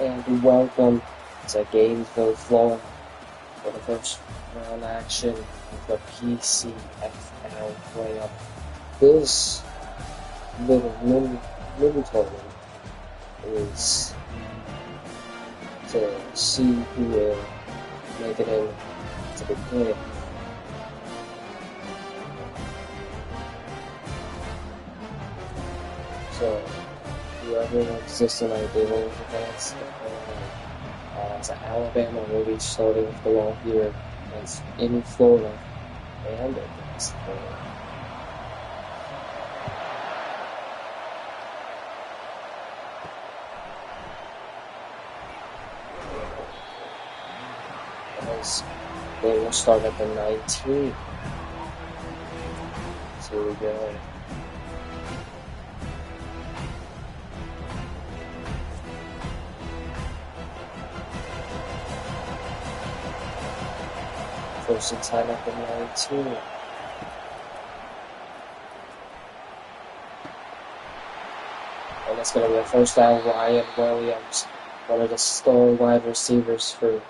And welcome to Gainesville, Florida, for the first round action of the Pcfl playoff. This little mini tournament is to see who will make it into the playoff. So whoever exists tonight, they will advance the playoff. As Alabama will be starting with the ball here against in Florida and against Florida. As they will start at the 19. So here we go. First and 10 at the 19. And it's going to be a first down. Ryan Williams, one of the star wide receivers for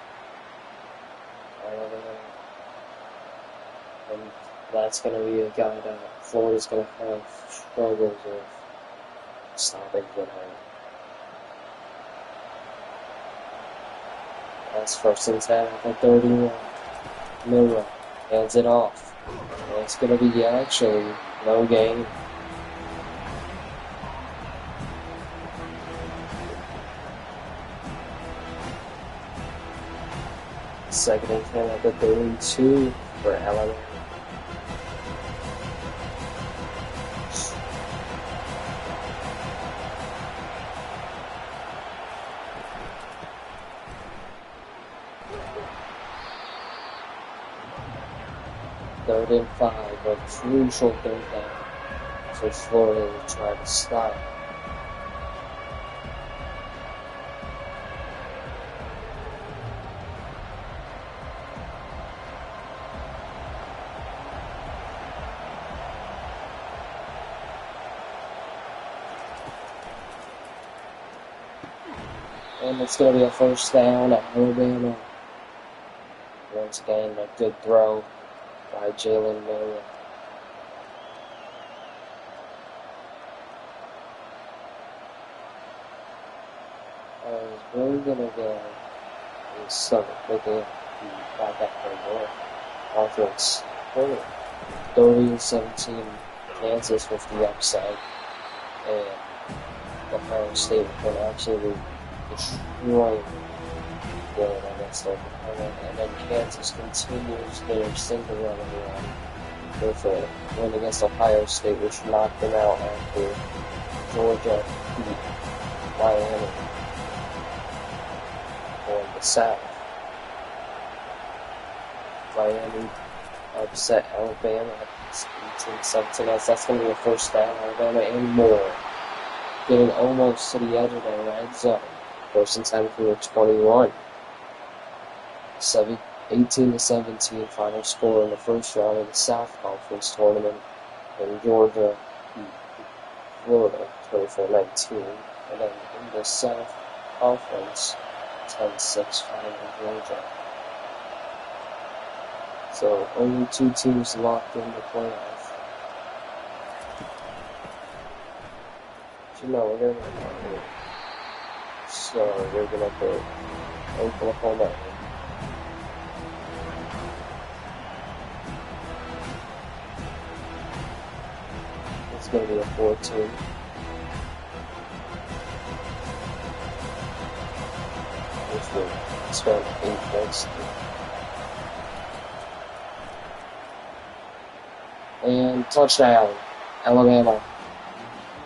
and that's going to be a guy that Florida's going to have struggles with stopping for him. That's first and 10 at the 31. Miller hands it off. And it's going to be actually no gain. Second and 10 at the 32 for Alabama. Third and 5, a crucial third down for Florida to try to stop. And it's going to be a first down at Alabama. Once again, a good throw by Jalen Miller. I was really going to go and start looking at the back after more offense. 30-17 Kansas with the upside. And Ohio State can absolutely destroy going against Oklahoma, and then Kansas continues their Cinderella run with a win against Ohio State, which knocked them out after Georgia beat Miami on the South. Miami upset Alabama 18-17. That's going to be a first down. Alabama and more, getting almost to the edge of the red zone. First and 10 for 21. 18-17 final score in the first round of the South Conference tournament, and Georgia beat Florida 24-19, and then in the South Conference 10-6 final Georgia. So only two teams locked in the playoff. But we're going to put so we're going to put Oklahoma in. It's going to be a 4-2. Which will spend 8 points. And touchdown, Alabama.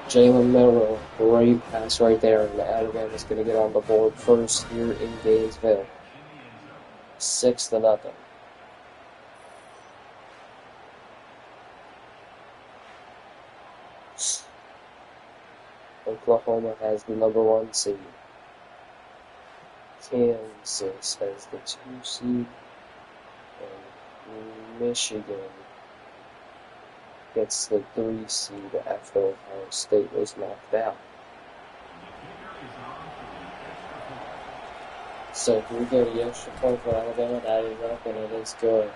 Jalen Miller, great pass right there, and Alabama's going to get on the board first here in Gainesville. 6-0. Oklahoma has the number 1 seed. Kansas has the 2 seed. And Michigan gets the 3 seed after Ohio State was knocked out. So here we go, the extra point for Alabama, that is up, and it is good.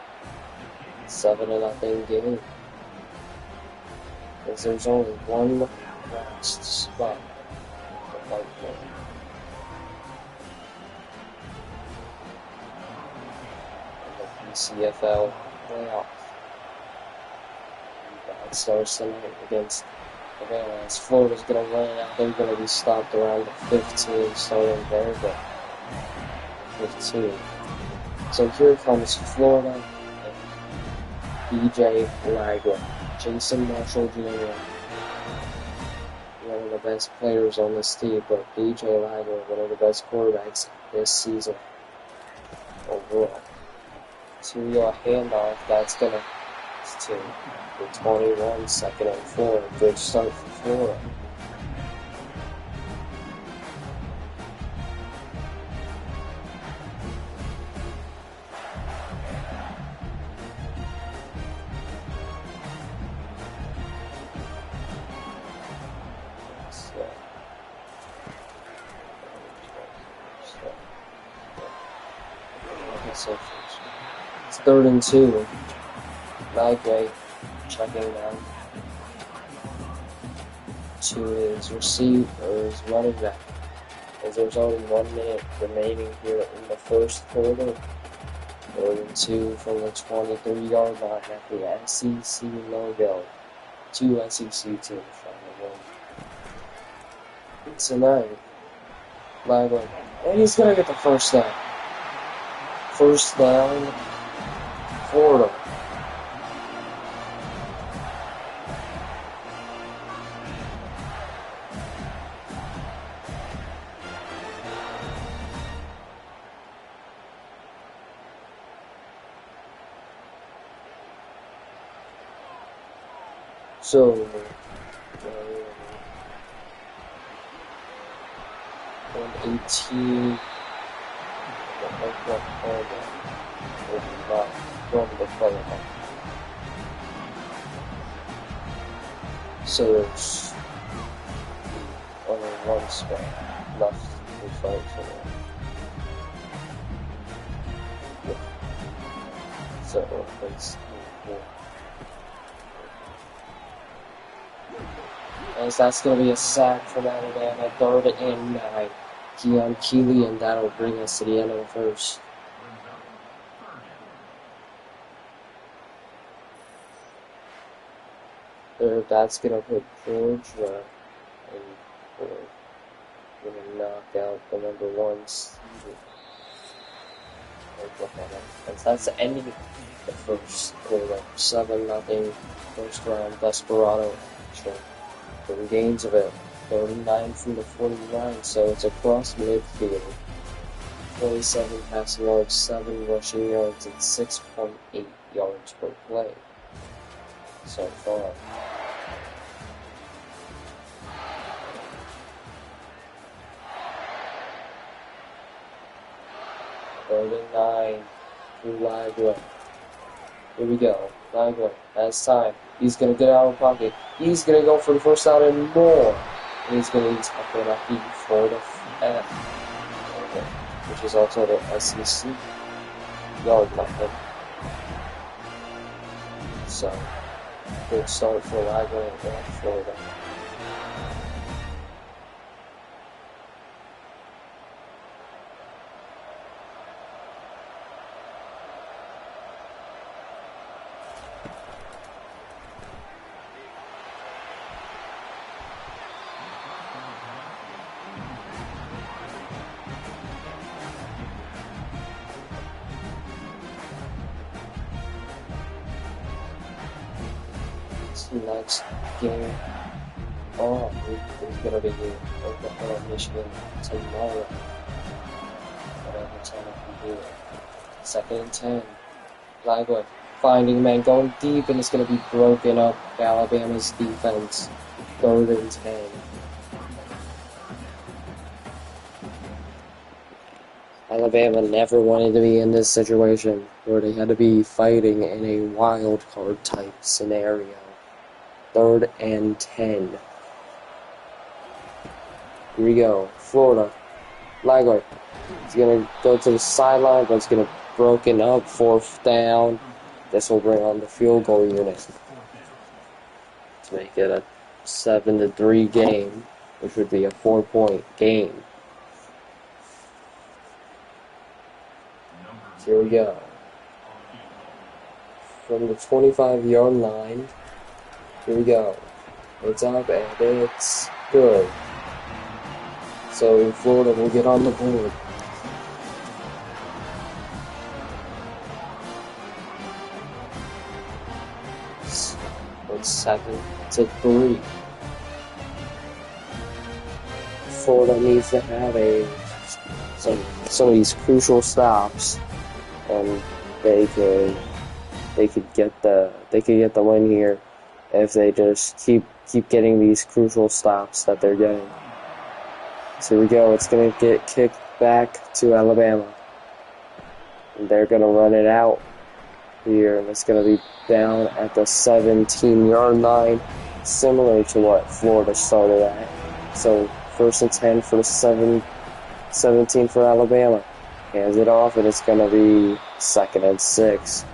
7-0 game. Because there's only one last spot to fight for. And the Pcfl playoff. That starts tonight against Alabama. As Florida's going to run it out, they're going to be stopped around the 15, starting there, but 15. So here comes Florida and BJ Lagler. Jason Marshall Jr., one of the best players on this team, but BJ Lagler, one of the best quarterbacks this season overall. 2-yard handoff, that's going to the 21, 2nd and 4. Good start for Florida. So it's 3rd and 2. Lagway checking down to his running back. As there's only 1 minute remaining here in the first quarter. 3rd and 2 from the 23-yard line at the SEC logo. 2 SEC teams trying to win. Tonight, Lagway, and he's gonna get the first down. First down, Florida. So, 118. So there's only one spot left to fight for. Yeah. So let's as that's going to be a sack from Alabama, 3rd and 9. Keon Keeley, and that'll bring us to the end of the first. That's going to put Georgia in fourth. Going to knock out the number 1 seed. That's the ending of the first quarter. 7-0 first round Desperado action. 3 games of it. 39 from the 49, so it's across midfield. 47 passing yards, 7 rushing yards, and 6.8 yards per play so far. Third and 9 through Lagler. Here we go. Lagler has time. He's going to get out of pocket. He's going to go for the first down and more. And he's going to tap it up for the F, which is also the SEC yard line. So, good start for Lagler and Florida. Next game on is going to be Oklahoma, Michigan tomorrow. Whatever time I can do it. 2nd and 10. Lagler finding man going deep, and it's going to be broken up by Alabama's defense. 3rd and 10. Alabama never wanted to be in this situation where they had to be fighting in a wild card type scenario. 3rd and 10. Here we go. Florida Flagler. He's gonna go to the sideline, but it's gonna broken up. 4th down. This will bring on the field goal unit to make it a 7-3 game, which would be a 4-point game. Here we go. From the 25-yard line. Here we go. It's up and it's good. So Florida will get on the board. It's 7-3. Florida needs to have some of these crucial stops, and they could get the win here if they just keep getting these crucial stops that they're getting. So here we go. It's gonna get kicked back to Alabama, and they're gonna run it out here, and it's gonna be down at the 17-yard line, similar to what Florida started at. So 1st and 10 for the 17 for Alabama. Hands it off, and it's gonna be 2nd and 6.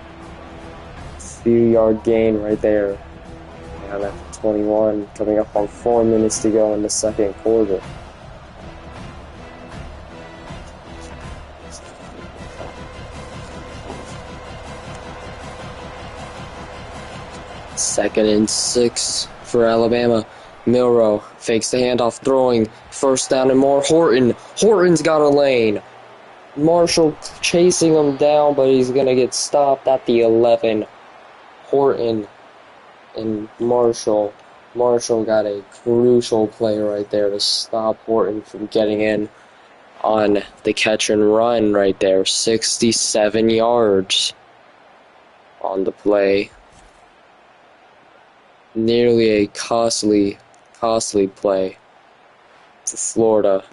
Few-yard gain right there. Down at 21, coming up on 4 minutes to go in the 2nd quarter. Second and 6 for Alabama. Milroe fakes the handoff, throwing. 1st down and more. Horton's got a lane. Marshall chasing him down, but he's going to get stopped at the 11. Horton and Marshall. Marshall got a crucial play right there to stop Horton from getting in on the catch and run right there. 67 yards on the play. Nearly a costly play for Florida,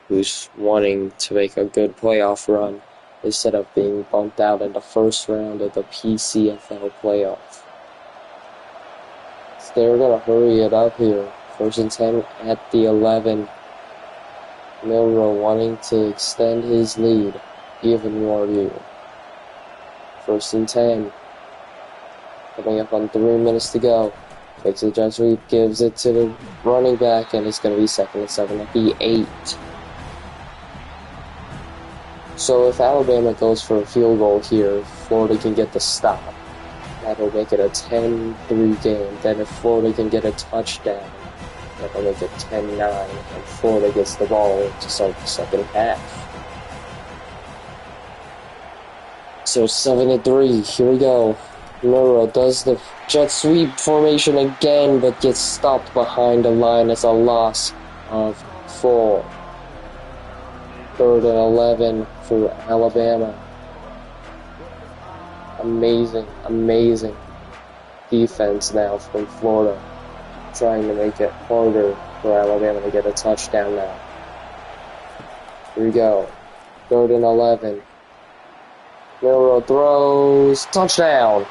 who's wanting to make a good playoff run instead of being bumped out in the 1st round of the Pcfl playoff. So they're going to hurry it up here. 1st and 10 at the 11. Milroe wanting to extend his lead even more here. 1st and 10. Coming up on 3 minutes to go. Takes a jet sweep, gives it to the running back, and it's going to be 2nd and 7 at the 8. So if Alabama goes for a field goal here, Florida can get the stop. That'll make it a 10-3 game. Then if Florida can get a touchdown, that'll make it 10-9, and Florida gets the ball to start the 2nd half. So 7-3, here we go. Milroe does the jet sweep formation again, but gets stopped behind the line. It's a loss of 4. 3rd and 11 for Alabama. Amazing defense now from Florida, trying to make it harder for Alabama to get a touchdown now. Here we go. 3rd and 11. Milroe throws. Touchdown!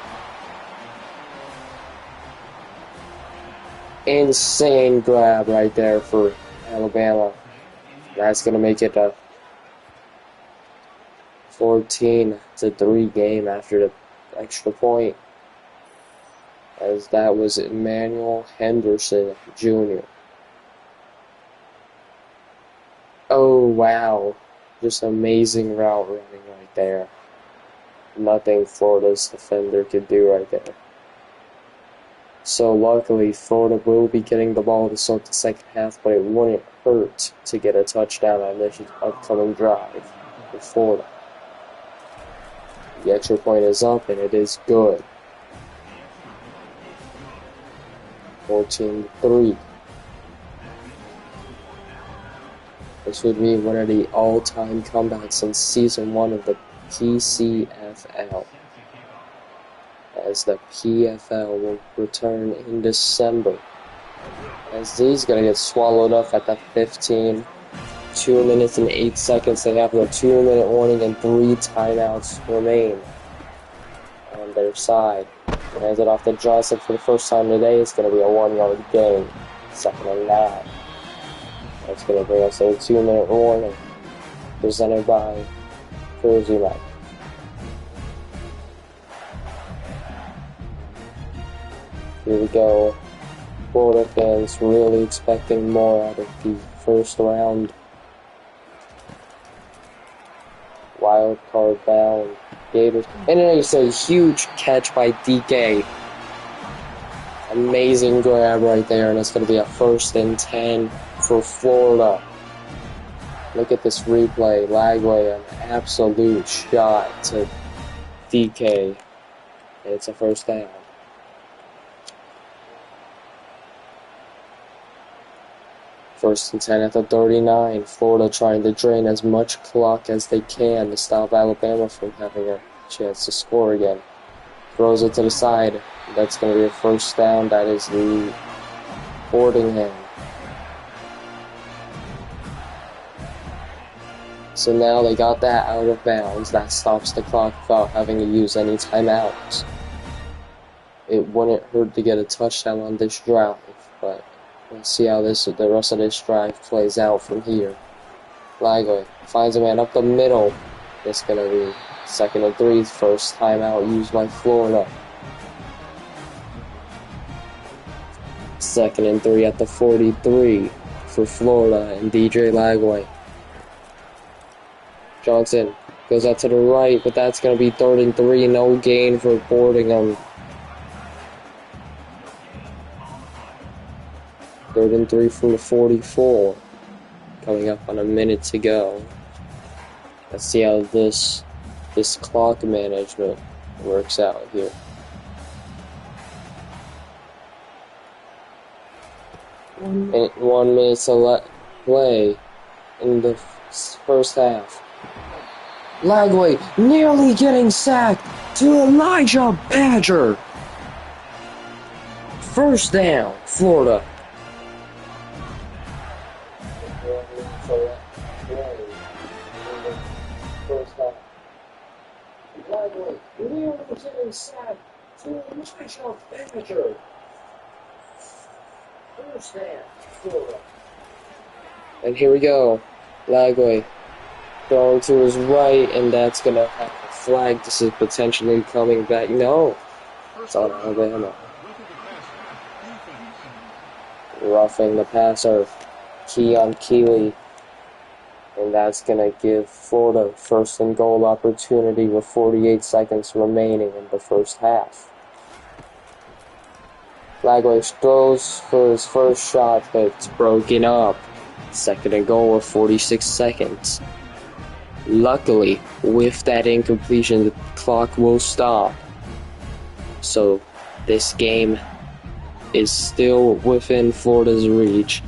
Insane grab right there for Alabama. That's going to make it a 14-3 game after the extra point, as that was Emmanuel Henderson Jr. Oh, wow. Just amazing route running right there. Nothing Florida's defender could do right there. So luckily, Florida will be getting the ball to start the 2nd half, but it wouldn't hurt to get a touchdown on this upcoming drive for Florida. The extra point is up, and it is good. 14-3. This would be one of the all-time comebacks since Season 1 of the Pcfl, as the PFL will return in December. As these going to get swallowed up at the 15. 2 minutes and 8 seconds. They have a 2-minute warning and 3 timeouts remain on their side. Hands it off to Johnson for the first time today. It's going to be a 1-yard gain. 2nd and 9. That's going to bring us a 2-minute warning. presented by Jersey Mike. Here we go. Florida fans really expecting more out of the first round. Wild card bound Gators. And then it's a huge catch by DK. Amazing grab right there, and it's going to be a 1st and 10 for Florida. Look at this replay. Lagway, an absolute shot to DK. And it's a 1st down. First and 10 at the 39. Florida trying to drain as much clock as they can to stop Alabama from having a chance to score again. Throws it to the side. That's going to be a 1st down. That is the Fordingham. So now they got that out of bounds. That stops the clock without having to use any timeouts. It wouldn't hurt to get a touchdown on this drive, but let's see how the rest of this drive plays out from here. Lagway finds a man up the middle. It's going to be 2nd and 3, 1st timeout used by Florida. 2nd and 3 at the 43 for Florida and DJ Lagway. Johnson goes out to the right, but that's going to be 3rd and 3. No gain for Fordingham. 3rd and 3 from the 44. Coming up on a minute to go. Let's see how this clock management works out here. And 1 minute to play in the first half. Lagway nearly getting sacked to Elijah Badger. 1st down, Florida. Lagway nearly getting sacked to Elijah Badger. 1st down, Florida. And here we go. Lagway going to his right, and that's going to have a flag. This is potentially coming back. No, it's on Alabama. Roughing the passer, Keon Keeley. And that's going to give Florida 1st and goal opportunity with 48 seconds remaining in the first half. Lagway throws for his 1st shot, but it's broken up. 2nd and goal with 46 seconds. Luckily, with that incompletion, the clock will stop. So, this game is still within Florida's reach,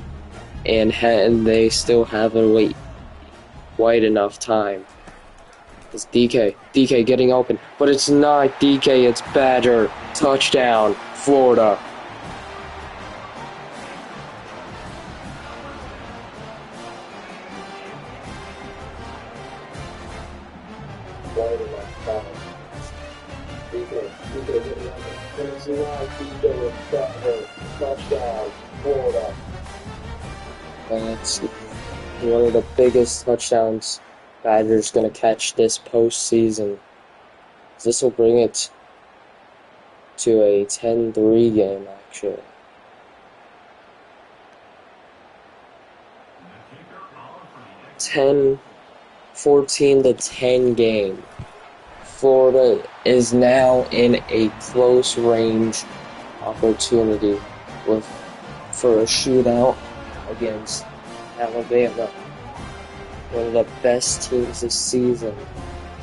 and they still haven't wait enough time. It's DK getting open, but it's not DK, it's Badger. Touchdown, Florida. Touchdown, Florida. That's one of the biggest touchdowns Badger's going to catch this postseason. This will bring it to a 10-3 game, actually. 14-10 game. Florida is now in a close range opportunity for a shootout against Alabama, one of the best teams this season.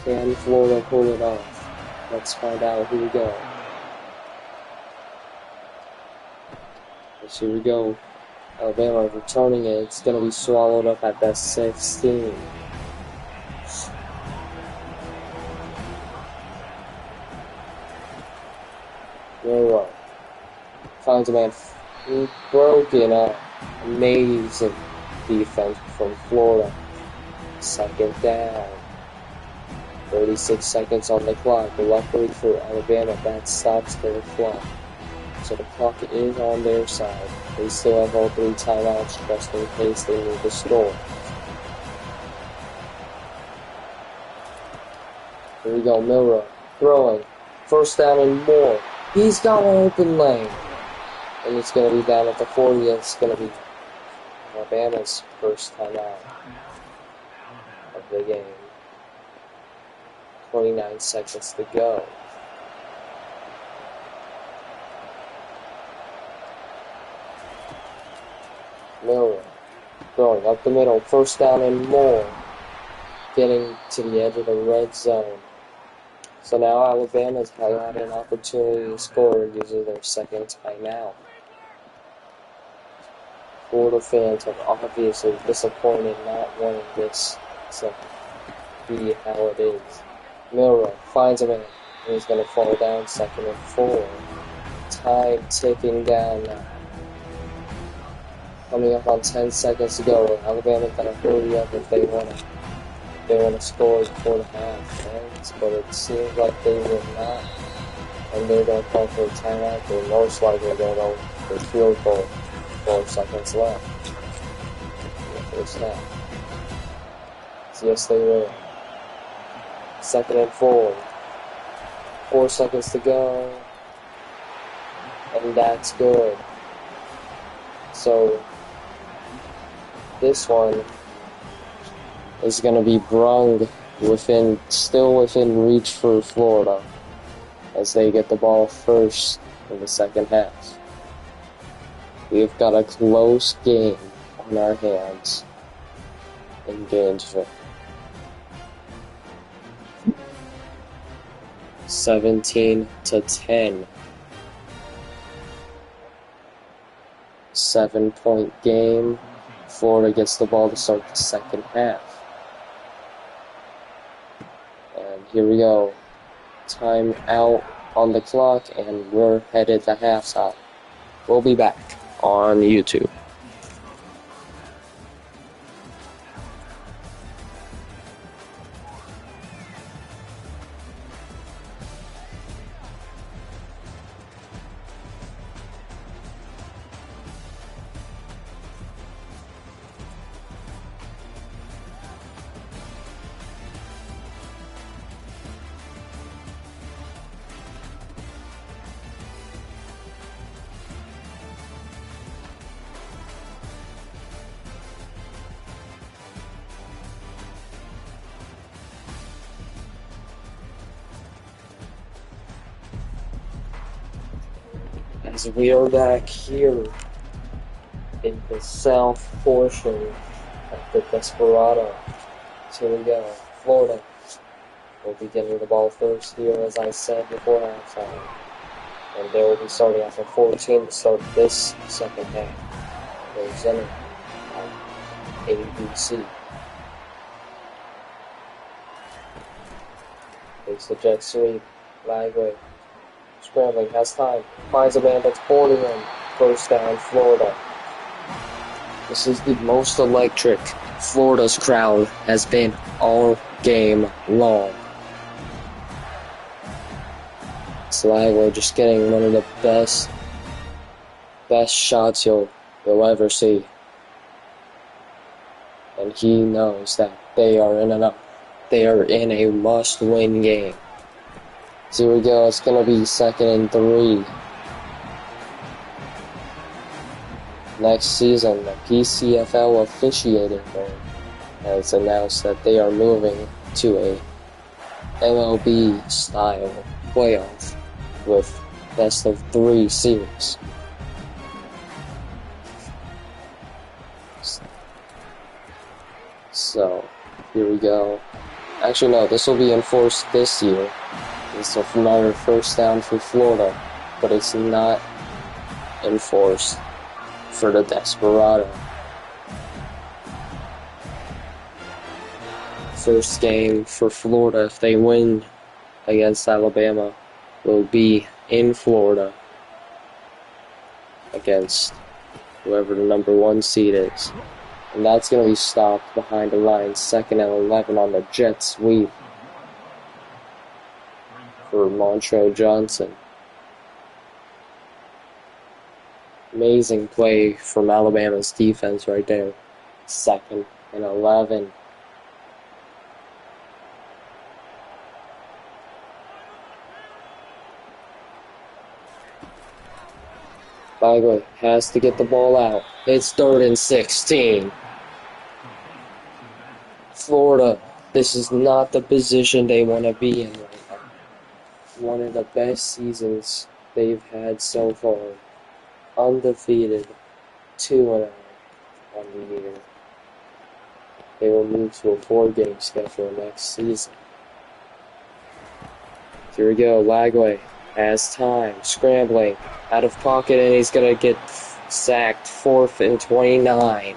Can Florida pull it off? Let's find out. Here we go. Here we go. Alabama returning it. It's going to be swallowed up at that 16. Very well. Finds a man broken up. Amazing defense from Florida. 2nd down. 36 seconds on the clock. But luckily for Alabama, that stops their clock. So the clock is on their side. They still have all 3 timeouts just in case they need to score. Here we go, Milrow throwing. First down and more. He's got an open lane. And it's going to be down at the 40. It's going to be Alabama's first time out of the game. 29 seconds to go. Milrow throwing up the middle. First down and more. Getting to the edge of the red zone. So now Alabama's had an opportunity to score using their second timeout. Florida fans are obviously disappointed not winning this, so be how it is. Milrow finds a man, and he's going to fall down 2nd and 4. Time ticking down now. Coming up on 10 seconds to go. Alabama's got to hurry up if they want to score before the half ends, but it seems like they will not, and they're going to call for a timeout. They're most likely going to go for field goal. 4 seconds left. First half. So yes, they will. 2nd and 4. 4 seconds to go. And that's good. So this one is going to be brung still within reach for Florida as they get the ball first in the second half. We've got a close game on our hands in Gainesville. 17-10. 7-point game. Florida gets the ball to start the second half. And here we go. Time out on the clock, and we're headed to halftime. We'll be back on YouTube. As we are back here in the south portion of the Desperado. So here we go. Florida will be getting the ball first here, as I said before halftime. And they will be starting after 14 to start this second half. Presented by ABC. Takes the jet sweep. Lagway. Scrambling, has time, finds a man that's boarding him. First down, Florida. This is the most electric Florida's crowd has been all game long. Slagway just getting one of the best shots you'll ever see. And he knows that they are in a must-win game. So here we go, it's going to be 2nd and 3. Next season, the Pcfl officiating board has announced that they are moving to a MLB-style playoff with best-of-3 series. So, here we go. Actually, no, this will be enforced this year. It's another first down for Florida, but it's not enforced for the Desperado. First game for Florida, if they win against Alabama, will be in Florida against whoever the number 1 seed is. And that's going to be stopped behind the line, 2nd and 11 on the jet sweep for Montrell Johnson. Amazing play from Alabama's defense right there. 2nd and 11. Bagway has to get the ball out. It's 3rd and 16. Florida, this is not the position they want to be in right now. One of the best seasons they've had so far. Undefeated, 2-0 on the year. They will move to a 4-game schedule next season. Here we go, Lagway has time, scrambling, out of pocket, and he's going to get sacked, 4th and 29.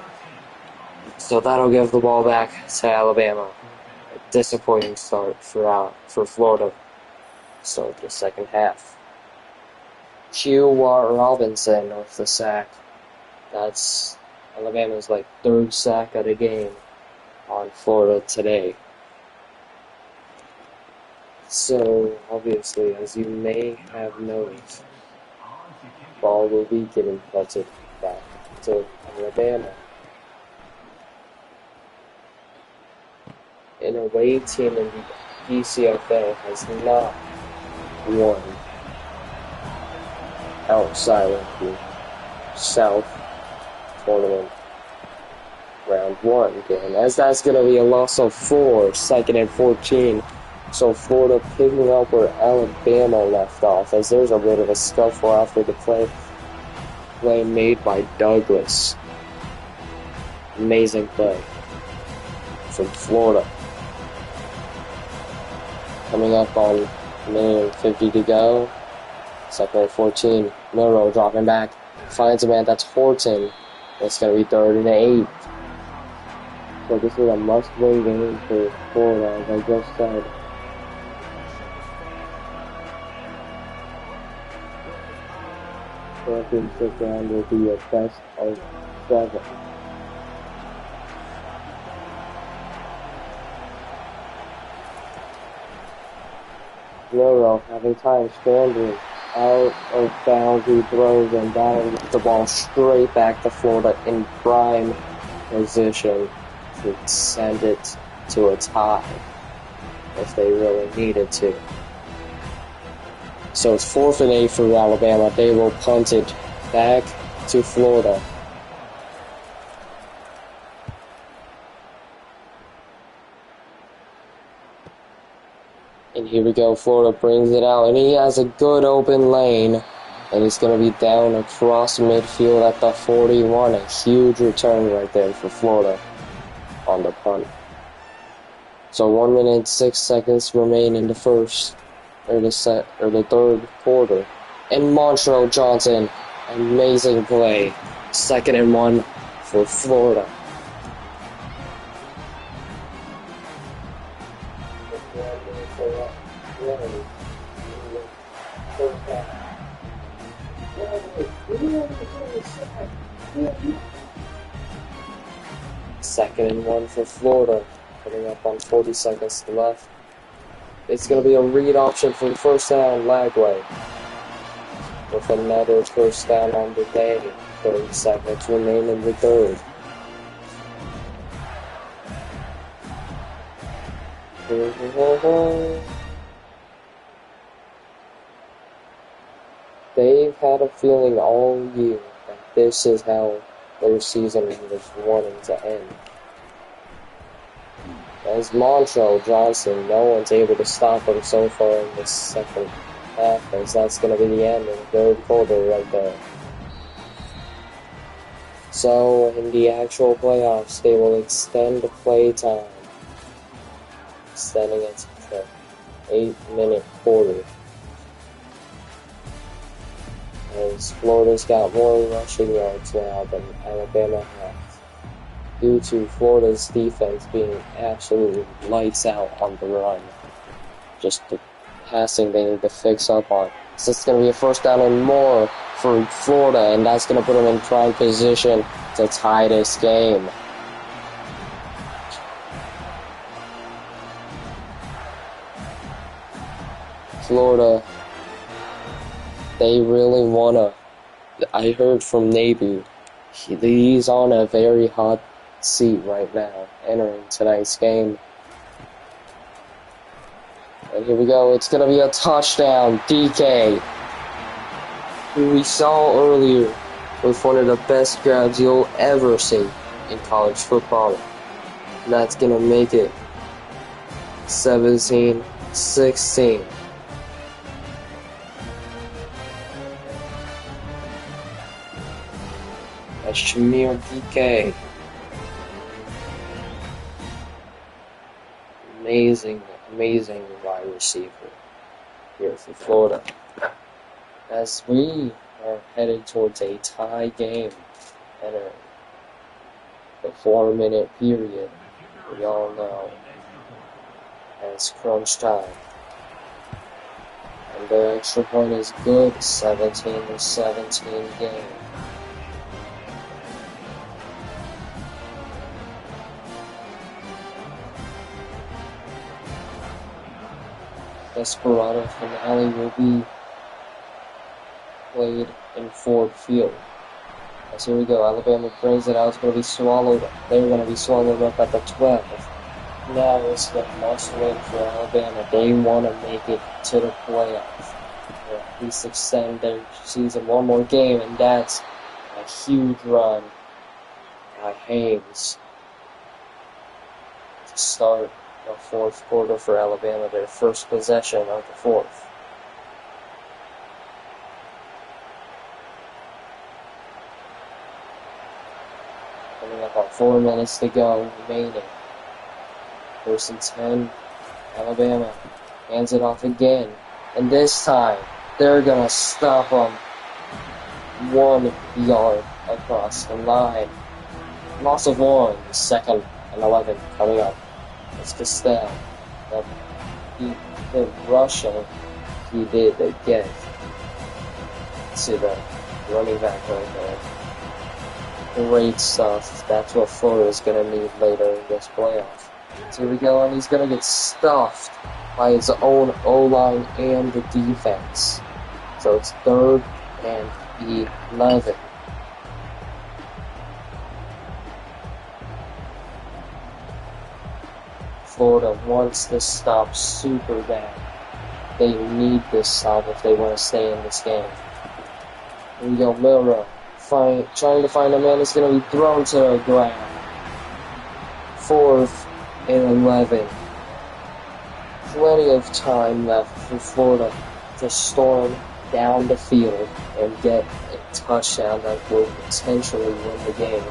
So that'll give the ball back to Alabama. A disappointing start for Florida. Start the second half. Q. Robinson with the sack. That's Alabama's 3rd sack of the game on Florida today. So, obviously, as you may have noticed, ball will be getting punted back to Alabama. An away team in the Pcfl has not won outside of the South Tournament Round 1 game, as that's going to be a loss of 4, 2nd and 14. So Florida picking up where Alabama left off, as there's a bit of a scuffle after the play made by Douglas. Amazing play from Florida. Coming up on 1:50 to go. 2nd and 14. Miro dropping back. Finds a man. That's Horton. It's going to be 3rd and 8. So this is a must-win game for Florida, as I just said. Championship round will be a best of 7. Miro having time scrambling out of bounds, he throws and that'll get the ball straight back to Florida in prime position to send it to a tie if they really needed to. So it's 4th and 8 for Alabama. They will punt it back to Florida. And here we go, Florida brings it out, and he has a good open lane, and he's going to be down across midfield at the 41. A huge return right there for Florida on the punt. So 1 minute 6 seconds remain in the third quarter. And Montrell Johnson, amazing play. 2nd and 1 for Florida. Second and 1 for Florida, coming up on 40 seconds left. It's going to be a read option for first down, Lagway. With another first down on the day. 30 seconds remain in the third. They've had a feeling all year that this is how their season was wanting to end. As Montrell Johnson, no one's able to stop him so far in the second half, as that's going to be the end of the third quarter right there. So, in the actual playoffs, they will extend the play time, extending it to 8-minute quarter. As Florida's got more rushing yards now than Alabama has, due to Florida's defense being absolutely lights out on the run. Just the passing they need to fix up on. So it's going to be a first down and more for Florida, and that's going to put them in prime position to tie this game. Florida, they really want to. I heard from Navy, he's on a very hot seat right now, entering tonight's game. And here we go, it's going to be a touchdown. DK who we saw earlier with one of the best grabs you'll ever see in college football. And that's gonna make it 17-16. That's Shamir DK. Amazing wide receiver here for Florida. As we are headed towards a tie game entering the 4-minute period, we all know as crunch time. And the extra point is good, 17-17 game. Desperado finale will be played in Ford Field. As here we go, Alabama brings it out, it's going to be swallowed. They're going to be swallowed up at the 12. Now it's the must win for Alabama. They want to make it to the playoffs. Or at least extend their season one more game, and that's a huge run by Haynes to start the fourth quarter for Alabama, their first possession of the fourth. Coming up on 4 minutes to go remaining. 1st and 10, Alabama hands it off again, and this time they're gonna stop them 1 yard across the line. Loss of 1, 2nd and 11 coming up. It's Castell. The rushing he did get to the running back right there. Great stuff. That's what Florida's going to need later in this playoff. So here we go, and he's going to get stuffed by his own O-line and the defense. So it's 3rd and 11. Florida wants this stop super bad. They need this stop if they want to stay in this game. Here we go, Milrow. Trying to find a man that's going to be thrown to the ground. 4th and 11. Plenty of time left for Florida to storm down the field and get a touchdown that will potentially win the game.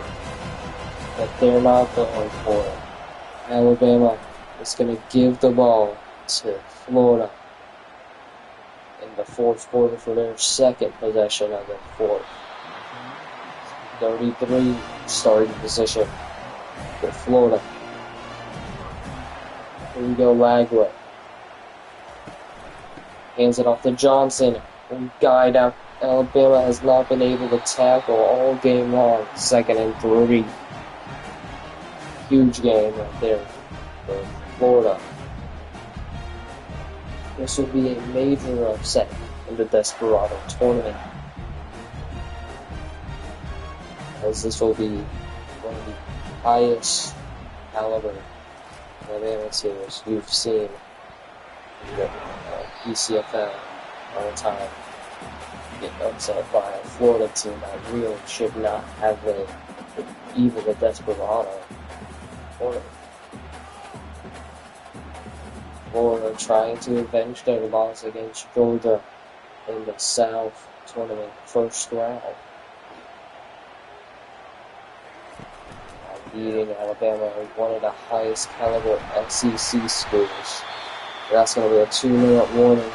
But they're not going for it. Alabama is going to give the ball to Florida in the 4th quarter for their 2nd possession of the 4th. 33 starting position for Florida. Here we go, Lagway. Hands it off to Johnson. A guy that Alabama has not been able to tackle all game long. 2nd and 3. Huge game right there for Florida. This would be a major upset in the Desperado tournament, as this will be one of the highest caliber Alabama teams you've seen in the Pcfl all the time. Get upset by a Florida team that really should not have been even the Desperado tournament. Florida trying to avenge their loss against Georgia in the South tournament 1st round. Beating Alabama, one of the highest caliber SEC schools. That's going to be a 2-minute warning,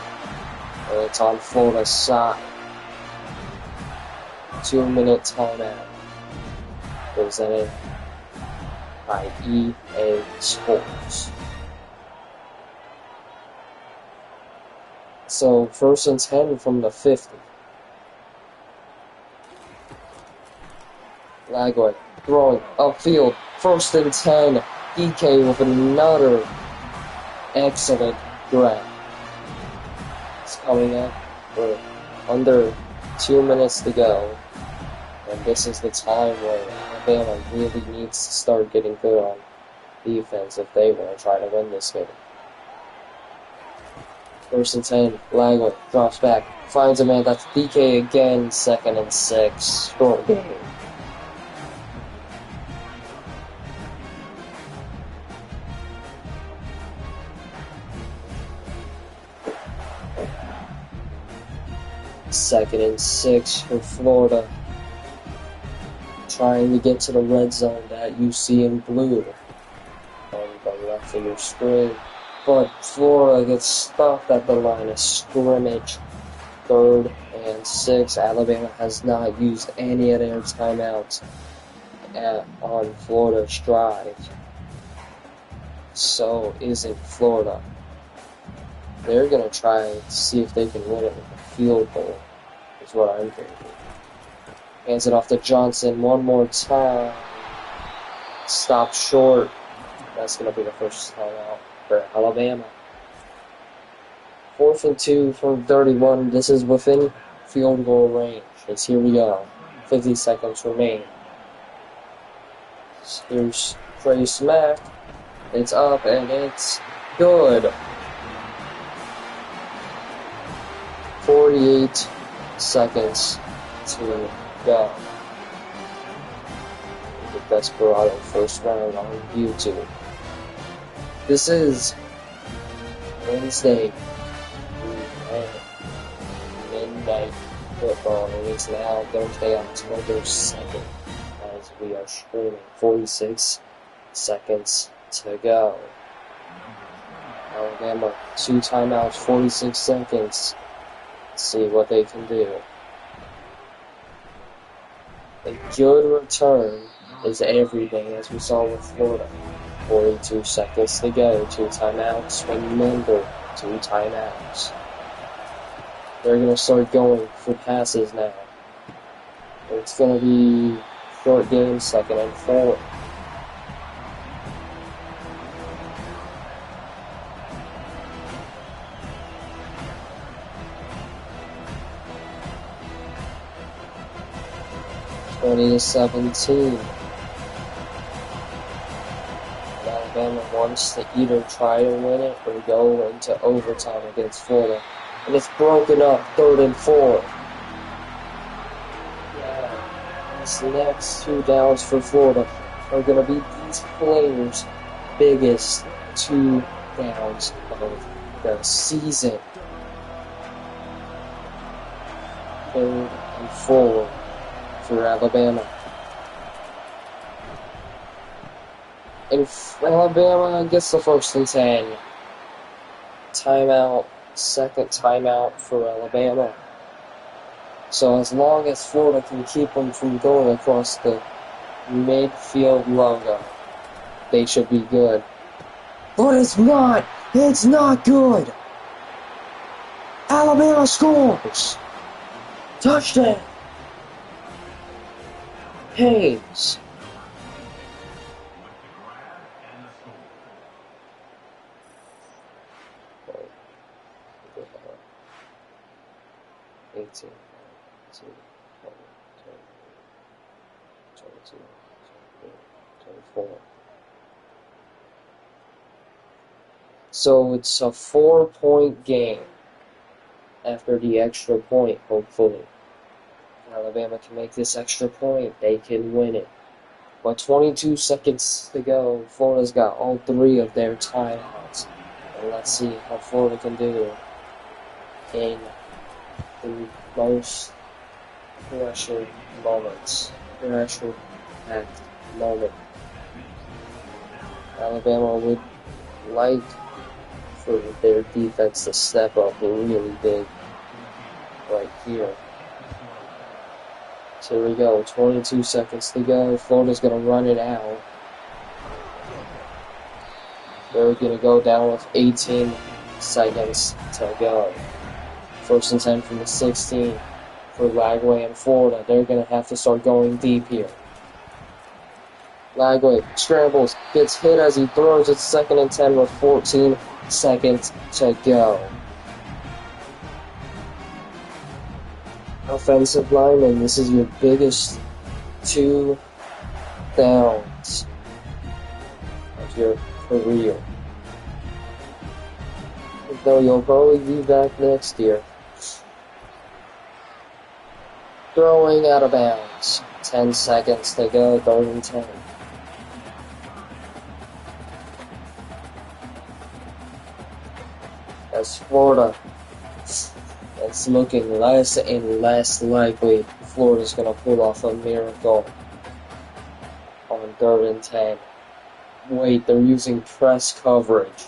and it's on Florida's side. 2-minute timeout presented by EA Sports. So 1st and 10 from the 50. Lagway throwing upfield. 1st and 10. DK with another excellent grab. It's coming up. We're under 2 minutes to go. And this is the time where Alabama really needs to start getting good on defense if they want to try to win this game. First and 10. Lagway drops back. Finds a man. That's DK again. 2nd and 6. Short game. Second and 6 for Florida. Trying to get to the red zone that you see in blue on the left of your screen. But Florida gets stopped at the line of scrimmage. 3rd and 6. Alabama has not used any of their timeouts on Florida's drive. So isn't Florida. They're going to try to see if they can win it with a field goal, is what I'm thinking. Hands it off to Johnson one more time. Stop short. That's going to be the first timeout for Alabama. 4th and 2 from 31. This is within field goal range. As here we go. 50 seconds remain. Here's Trey Smack. It's up and it's good. 48 seconds to go. The Desperado first round on YouTube. This is Wednesday midnight football, and it's now Thursday, October 2nd, as we are streaming. 46 seconds to go. Alabama, 2 timeouts, 46 seconds. Let's see what they can do. A good return is everything, as we saw with Florida. 42 seconds to go, 2 timeouts. Remember, 2 timeouts. They're going to start going for passes now. It's going to be short game, 2nd and 4. To 17. Alabama wants to either try to win it or go into overtime against Florida. And it's broken up, 3rd and 4. Yeah, these next 2 downs for Florida are going to be these players' biggest 2 downs of the season. 3rd and 4 for Alabama. And Alabama gets the 1st and 10. Timeout, 2nd timeout for Alabama. So as long as Florida can keep them from going across the midfield logo, they should be good. But it's not! It's not good! Alabama scores! Touchdown! Hayes. So it's a 4-point game after the extra point, hopefully. Alabama can make this extra point, they can win it. But 22 seconds to go, Florida's got all 3 of their timeouts. And let's see how Florida can do in the most pressure moments. Pressure-packed moment. Alabama would like for their defense to step up really big right here. So here we go, 22 seconds to go. Florida's going to run it out. They're going to go down with 18 seconds to go. 1st and 10 from the 16 for Lagway and Florida. They're going to have to start going deep here. Lagway scrambles, gets hit as he throws it. 2nd and 10 with 14 seconds to go. Offensive lineman, this is your biggest 2 downs of your career. though you'll probably be back next year. Throwing out of bounds. 10 seconds to go, 3rd and 10. As Florida, it's looking less and less likely Florida's going to pull off a miracle on 3rd and 10. Wait, they're using press coverage.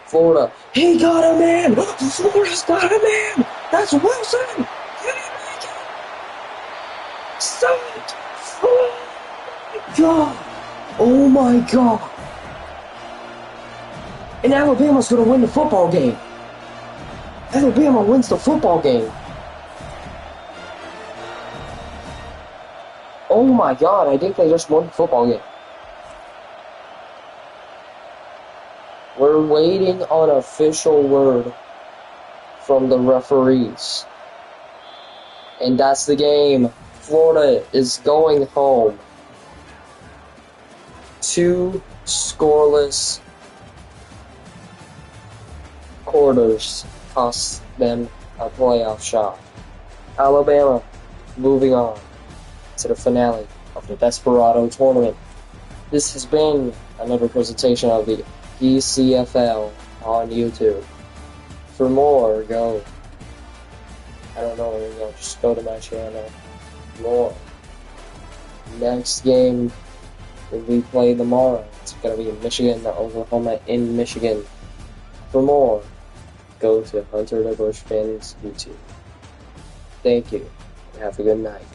Florida, he got a man! Florida's got a man! That's Wilson! Can he make it? Set! Oh my god! Oh my god! And Alabama's gonna win the football game. Alabama wins the football game. Oh my god, I think they just won the football game. We're waiting on official word from the referees. And that's the game. Florida is going home. 2 scoreless quarters cost them a playoff shot. Alabama moving on to the finale of the Desperado tournament. This has been another presentation of the Pcfl on YouTube. For more, just go to my channel. More. Next game will be played tomorrow. It's gonna be in Michigan, Oklahoma in Michigan. For more, go to Hunter the Bushman's YouTube. Thank you, and have a good night.